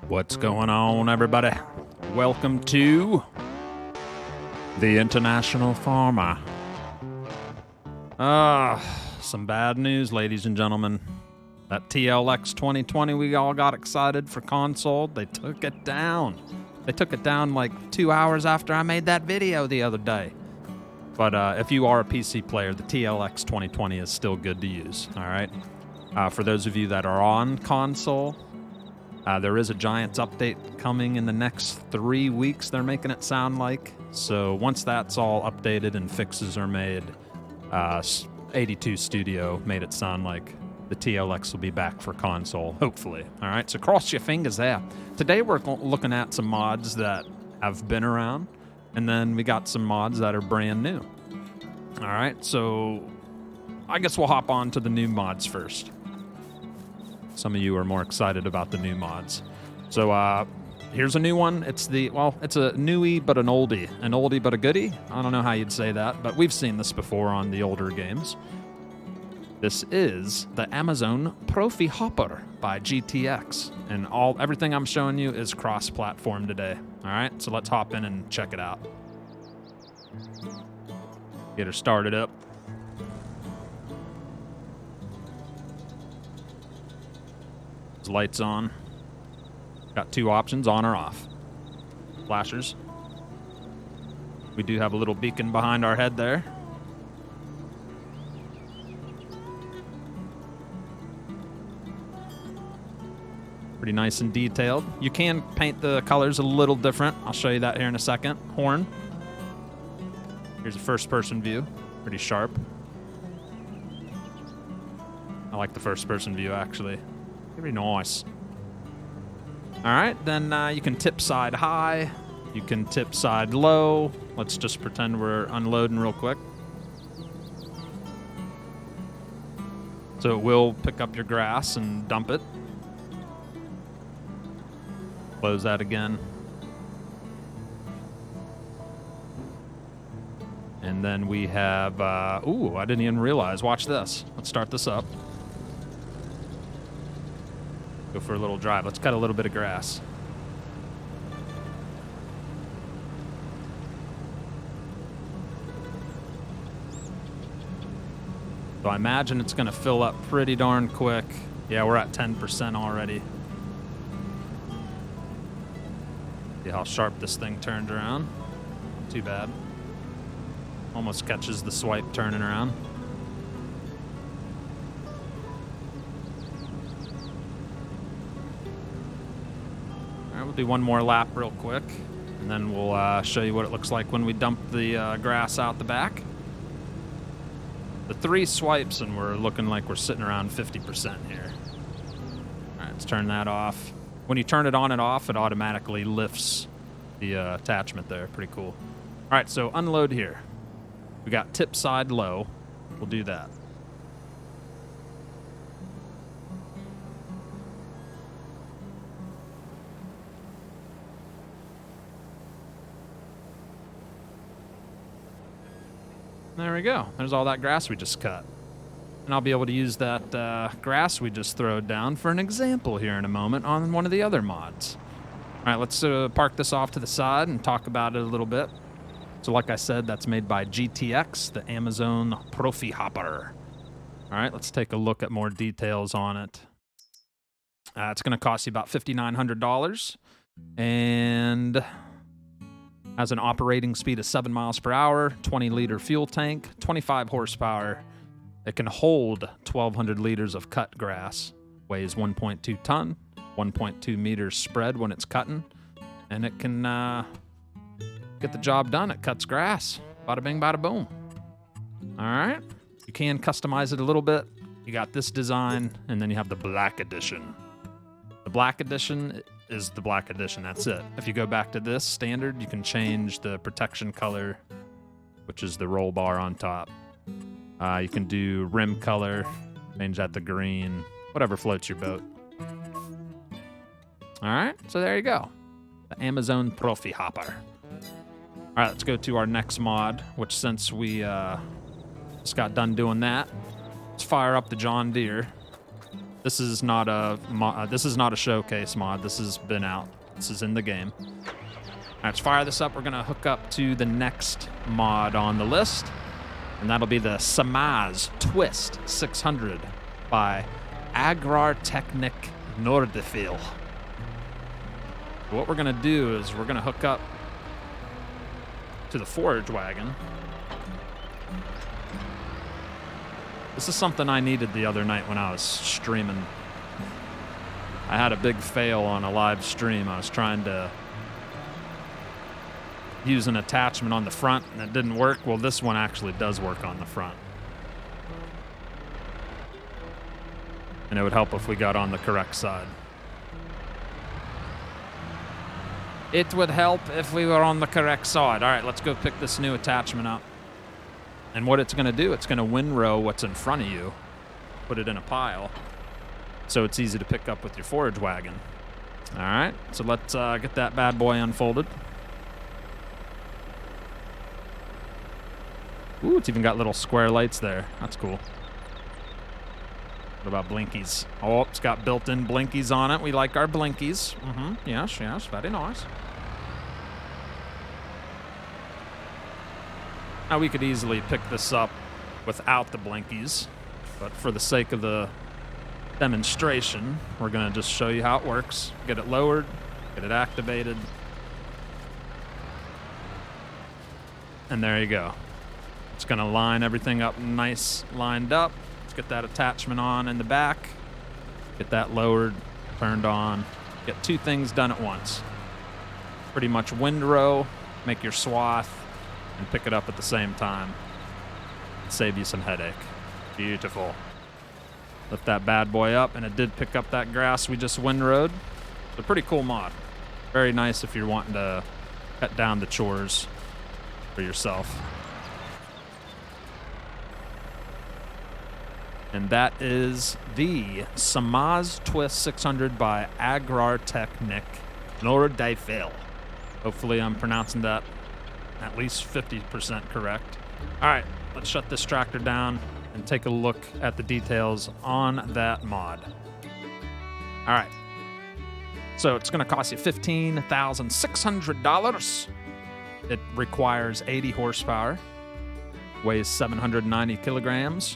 What's going on, everybody? Welcome to the International Farmer. Some bad news, ladies and gentlemen. That TLX 2020 we all got excited for console, they took it down. They took it down like 2 hours after I made that video the other day. But if you are a PC player, the TLX 2020 is still good to use, all right? For those of you that are on console, there is a Giants update coming in the next 3 weeks, they're making it sound like. So once that's all updated and fixes are made, 82 Studio made it sound like the TLX will be back for console, hopefully. All right, so cross your fingers there. Today we're looking at some mods that have been around, and then we got some mods that are brand new. All right, so I guess we'll hop on to the new mods first. Some of you are more excited about the new mods. So here's a new one. It's a newie but an oldie but a goodie. I don't know how you'd say that, but we've seen this before on the older games. This is the Amazon Profi Hopper by GTX, and everything I'm showing you is cross-platform today. All right, so let's hop in and check it out. Get her started up. Lights on. Got two options, on or off. Flashers. We do have a little beacon behind our head there. Pretty nice and detailed. You can paint the colors a little different. I'll show you that here in a second. Horn. Here's a first-person view. Pretty sharp. I like the first-person view, actually. Pretty nice. All right, then you can tip side high. You can tip side low. Let's just pretend we're unloading real quick. So it will pick up your grass and dump it. Close that again. And then we have, I didn't even realize. Watch this. Let's start this up. Go for a little drive. Let's cut a little bit of grass. So I imagine it's going to fill up pretty darn quick. Yeah, we're at 10% already. See how sharp this thing turned around. Too bad. Almost catches the swipe turning around. We'll do one more lap real quick, and then we'll show you what it looks like when we dump the grass out the back. The 3 swipes, and we're looking like we're sitting around 50% here. All right, let's turn that off. When you turn it on and off, it automatically lifts the attachment there. Pretty cool. All right, so unload here. We got tip side low. We'll do that. There we go. There's all that grass we just cut. And I'll be able to use that grass we just throwed down for an example here in a moment on one of the other mods. All right, let's park this off to the side and talk about it a little bit. So like I said, that's made by GTX, the Amazon Profi Hopper. All right, let's take a look at more details on it. It's going to cost you about $5,900. And has an operating speed of 7 miles per hour, 20-liter fuel tank, 25 horsepower. It can hold 1,200 liters of cut grass, weighs 1.2 ton, 1.2 meters spread when it's cutting, and it can get the job done. It cuts grass. Bada bing, bada boom. All right. You can customize it a little bit. You got this design, and then you have the Black Edition. The Black Edition is the Black Edition. That's it. If you go back to this standard, you can change the protection color, which is the roll bar on top. You can do rim color, change that to green, whatever floats your boat. All right, so there you go. The Amazon Profi Hopper. All right, let's go to our next mod, which since we Just got done doing that. Let's fire up the John Deere. This is not a showcase mod. This has been out. This is in the game. All right, let's fire this up. We're gonna hook up to the next mod on the list, and that'll be the Samaz Twist 600 by Agrartechnik Nordeifel. What we're gonna do is we're gonna hook up to the forage wagon. This is something I needed the other night when I was streaming. I had a big fail on a live stream. I was trying to use an attachment on the front and it didn't work. Well, this one actually does work on the front. And it would help if we got on the correct side. It would help if we were on the correct side. All right, let's go pick this new attachment up. And what it's gonna do, it's gonna windrow what's in front of you, put it in a pile, so it's easy to pick up with your forage wagon. All right, so let's get that bad boy unfolded. Ooh, it's even got little square lights there. That's cool. What about blinkies? Oh, it's got built-in blinkies on it. We like our blinkies. Yes, very nice. Now, we could easily pick this up without the blinkies, but for the sake of the demonstration, we're going to just show you how it works. Get it lowered, get it activated, and there you go. It's going to line everything up nice, lined up. Let's get that attachment on in the back, get that lowered, turned on, get two things done at once. Pretty much windrow, make your swath, and pick it up at the same time. Save you some headache. Beautiful. Lift that bad boy up, and it did pick up that grass we just windrowed. It's a pretty cool mod. Very nice if you're wanting to cut down the chores for yourself. And that is the Samaz Twist 600 by Agrartechnik Nordeifel. Hopefully I'm pronouncing that at least 50% correct. All right, let's shut this tractor down and take a look at the details on that mod. All right, so it's gonna cost you $15,600. It requires 80 horsepower, weighs 790 kilograms,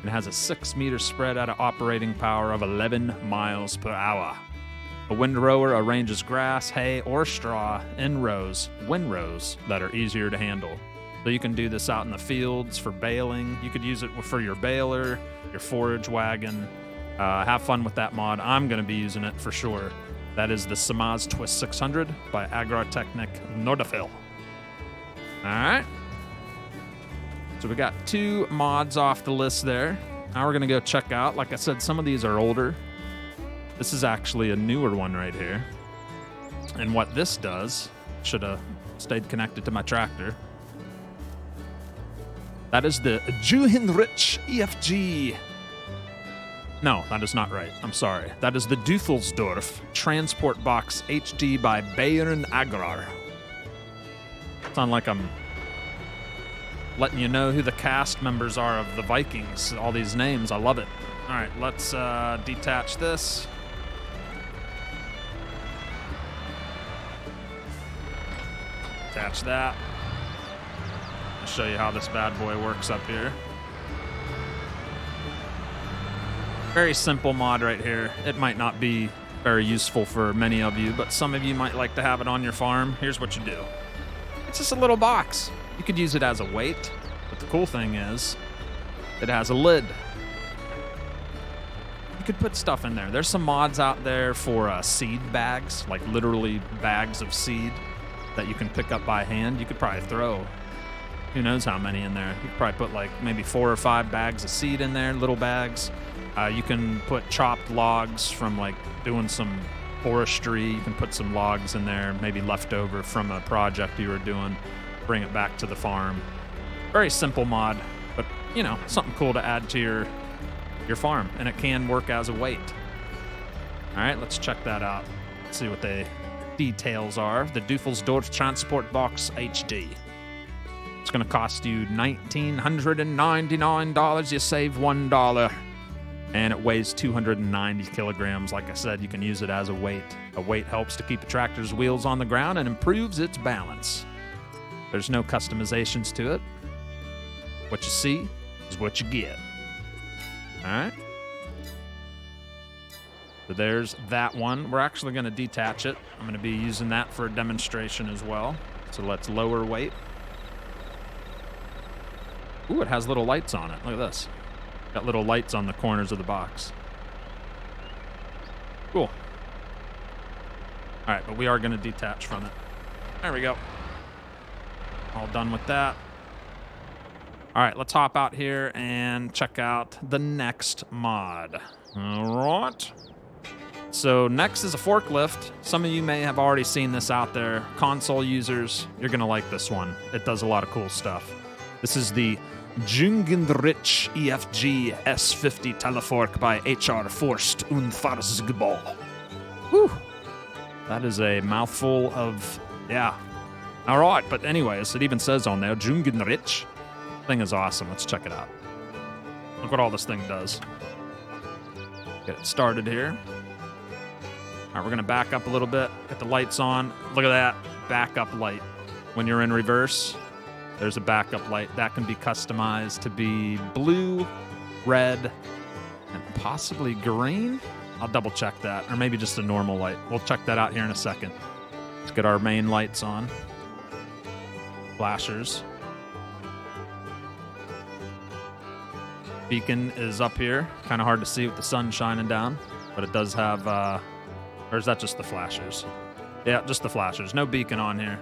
and has a 6-meter spread at an operating power of 11 miles per hour. A windrower arranges grass, hay, or straw in rows, windrows that are easier to handle. So you can do this out in the fields for baling. You could use it for your baler, your forage wagon. Have fun with that mod. I'm going to be using it for sure. That is the Samaz Twist 600 by Agrartechnik Nordeifel. All right. So we got 2 mods off the list there. Now we're going to go check out. Like I said, some of these are older. This is actually a newer one right here. And what this does, should have stayed connected to my tractor. That is the Juhinrich EFG. No, that is not right. I'm sorry. That is the Düsselsdorf Transportbox HD by Bayern-Agrar. Sound like I'm letting you know who the cast members are of the Vikings. All these names, I love it. All right, let's detach this. Attach that. I'll show you how this bad boy works up here. Very simple mod right here. It might not be very useful for many of you, but some of you might like to have it on your farm. Here's what you do. It's just a little box. You could use it as a weight, but the cool thing is it has a lid. You could put stuff in there. There's some mods out there for seed bags, like literally bags of seed that you can pick up by hand. You could probably throw who knows how many in there. You could probably put like maybe 4 or 5 bags of seed in there, little bags. You can put chopped logs from like doing some forestry. You can put some logs in there, maybe leftover from a project you were doing, bring it back to the farm. Very simple mod, but you know, something cool to add to your farm, and it can work as a weight. All right, let's check that out. Let's see what the details are. The Düsselsdorf Transportbox HD. It's going to cost you $1,999. You save $1. And it weighs 290 kilograms. Like I said, you can use it as a weight. A weight helps to keep a tractor's wheels on the ground and improves its balance. There's no customizations to it. What you see is what you get. All right. So there's that one. We're actually going to detach it. I'm going to be using that for a demonstration as well. So let's lower weight. Ooh, it has little lights on it. Look at this. Got little lights on the corners of the box. Cool. All right, but we are going to detach from it. There we go. All done with that. All right, let's hop out here and check out the next mod. All right. So next is a forklift. Some of you may have already seen this out there. Console users, you're going to like this one. It does a lot of cool stuff. This is the Jungenrich EFG S50 Telefork by HR Forst und Fahrzeugbau. Whew. That is a mouthful of, yeah. All right, but anyways, it even says on there, Jungenrich. Thing is awesome. Let's check it out. Look what all this thing does. Get it started here. All right, we're going to back up a little bit. Get the lights on. Look at that backup light. When you're in reverse, there's a backup light. That can be customized to be blue, red, and possibly green. I'll double check that. Or maybe just a normal light. We'll check that out here in a second. Let's get our main lights on. Flashers. Beacon is up here. Kind of hard to see with the sun shining down. But it does have, or is that just the flashers? Yeah, just the flashers. No beacon on here.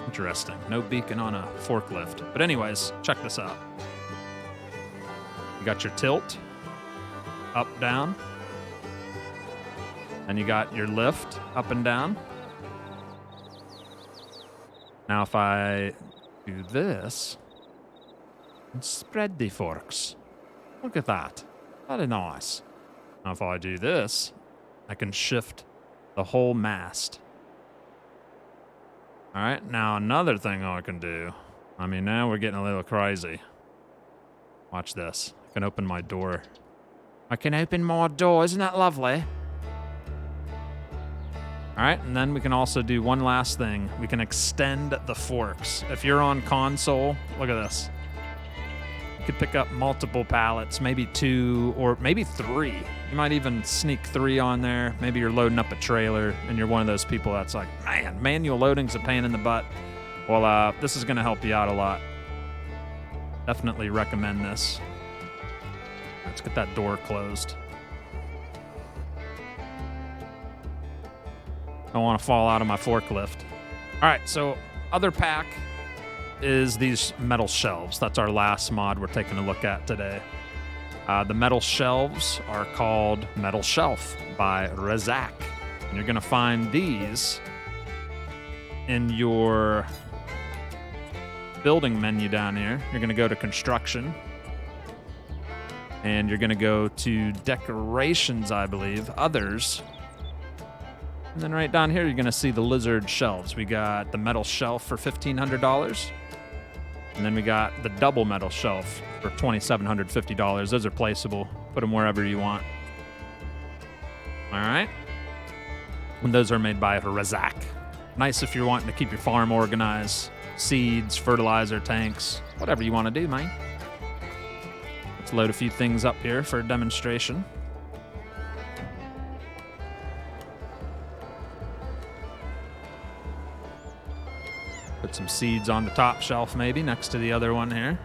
Interesting. No beacon on a forklift. But anyways, check this out. You got your tilt. Up, down. And you got your lift. Up and down. Now if I do this... and spread the forks. Look at that. Very nice. Now if I do this, I can shift the whole mast. All right, now another thing I can do. I mean, now we're getting a little crazy. Watch this. I can open my door. I can open my door. Isn't that lovely? All right, and then we can also do one last thing. We can extend the forks. If you're on console, look at this. You could pick up multiple pallets, maybe 2 or maybe 3. You might even sneak 3 on there. Maybe you're loading up a trailer and you're one of those people that's like, man, manual loading's a pain in the butt. Well, this is going to help you out a lot. Definitely recommend this. Let's get that door closed. Don't want to fall out of my forklift. All right, so other pack is these metal shelves. That's our last mod we're taking a look at today. The metal shelves are called Metal Shelf by Razak. And you're going to find these in your building menu down here. You're going to go to construction. And you're going to go to decorations, I believe, others. And then right down here, you're going to see the lizard shelves. We got the metal shelf for $1,500. And then we got the double metal shelf for $2,750. Those are placeable. Put them wherever you want. All right. And those are made by Razak. Nice if you're wanting to keep your farm organized. Seeds, fertilizer tanks, whatever you want to do, man. Let's load a few things up here for a demonstration. Put some seeds on the top shelf maybe next to the other one here.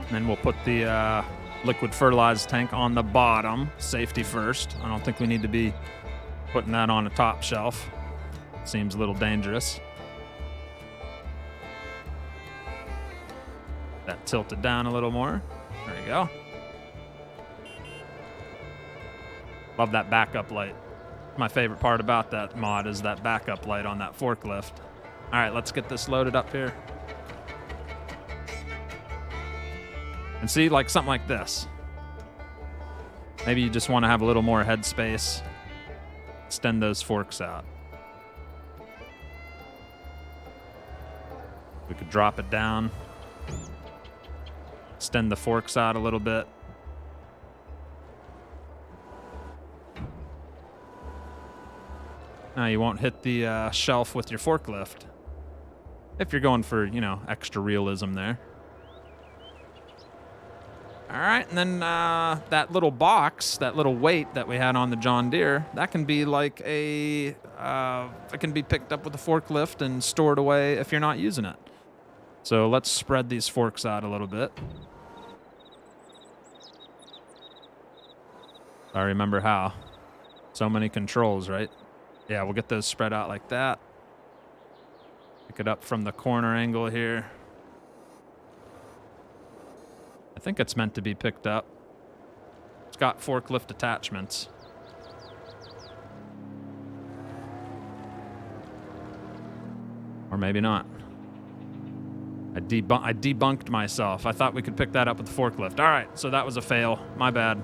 And then we'll put the liquid fertilizer tank on the bottom. Safety first. I don't think we need to be putting that on the top shelf. Seems a little dangerous. That tilted down a little more. There you go. Love that backup light. My favorite part about that mod is that backup light on that forklift. All right, let's get this loaded up here. And see, like something like this. Maybe you just want to have a little more headspace. Extend those forks out. We could drop it down. Extend the forks out a little bit. Now you won't hit the shelf with your forklift. If you're going for, you know, extra realism there. All right, and then that little box, that little weight that we had on the John Deere, that can be like a, it can be picked up with a forklift and stored away if you're not using it. So let's spread these forks out a little bit. I remember how. So many controls, right? Yeah, we'll get those spread out like that. Pick it up from the corner angle here. I think it's meant to be picked up. It's got forklift attachments. Or maybe not. I debunked myself. I thought we could pick that up with the forklift. All right, so that was a fail. My bad.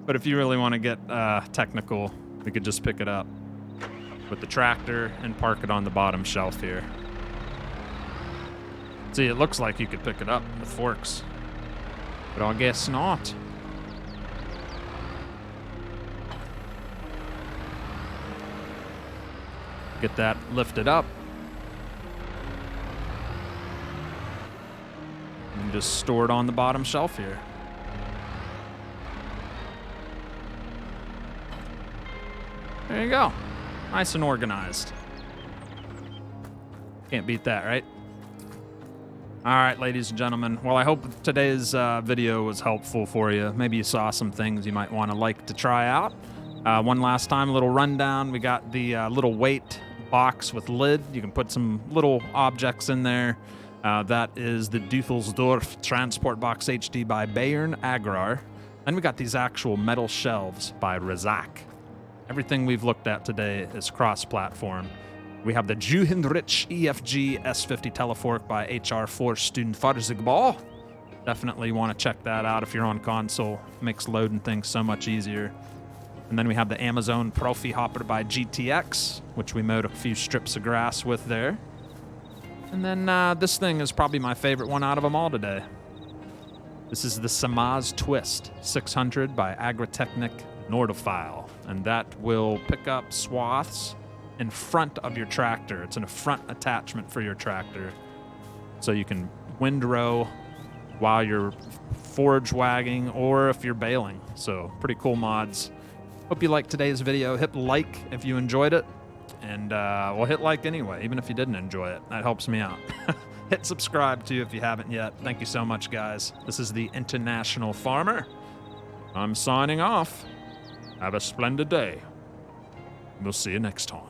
But if you really want to get technical, we could just pick it up with the tractor and park it on the bottom shelf here. See, it looks like you could pick it up with forks, but I guess not. Get that lifted up. And just store it on the bottom shelf here. There you go. Nice and organized. Can't beat that, right? All right, ladies and gentlemen. Well, I hope today's video was helpful for you. Maybe you saw some things you might want to like to try out. One last time, a little rundown. We got the little weight box with lid. You can put some little objects in there. That is the Düsseldorf Transportbox HD by Bayern-Agrar. Then we got these actual metal shelves by Razak. Everything we've looked at today is cross-platform. We have the Juhendrich EFG S50 Telefork by HR Forst and Fahrzeugbau. Definitely want to check that out if you're on console. Makes loading things so much easier. And then we have the Amazon Profi Hopper by GTX, which we mowed a few strips of grass with there. And then this thing is probably my favorite one out of them all today. This is the Samaz Twist 600 by Agrartechnik Nordeifel. And that will pick up swaths in front of your tractor. It's a front attachment for your tractor. So you can windrow while you're forage wagging or if you're baling. So pretty cool mods. Hope you liked today's video. Hit like if you enjoyed it. And well, hit like anyway, even if you didn't enjoy it. That helps me out. Hit subscribe too if you haven't yet. Thank you so much, guys. This is the International Farmer. I'm signing off. Have a splendid day. We'll see you next time.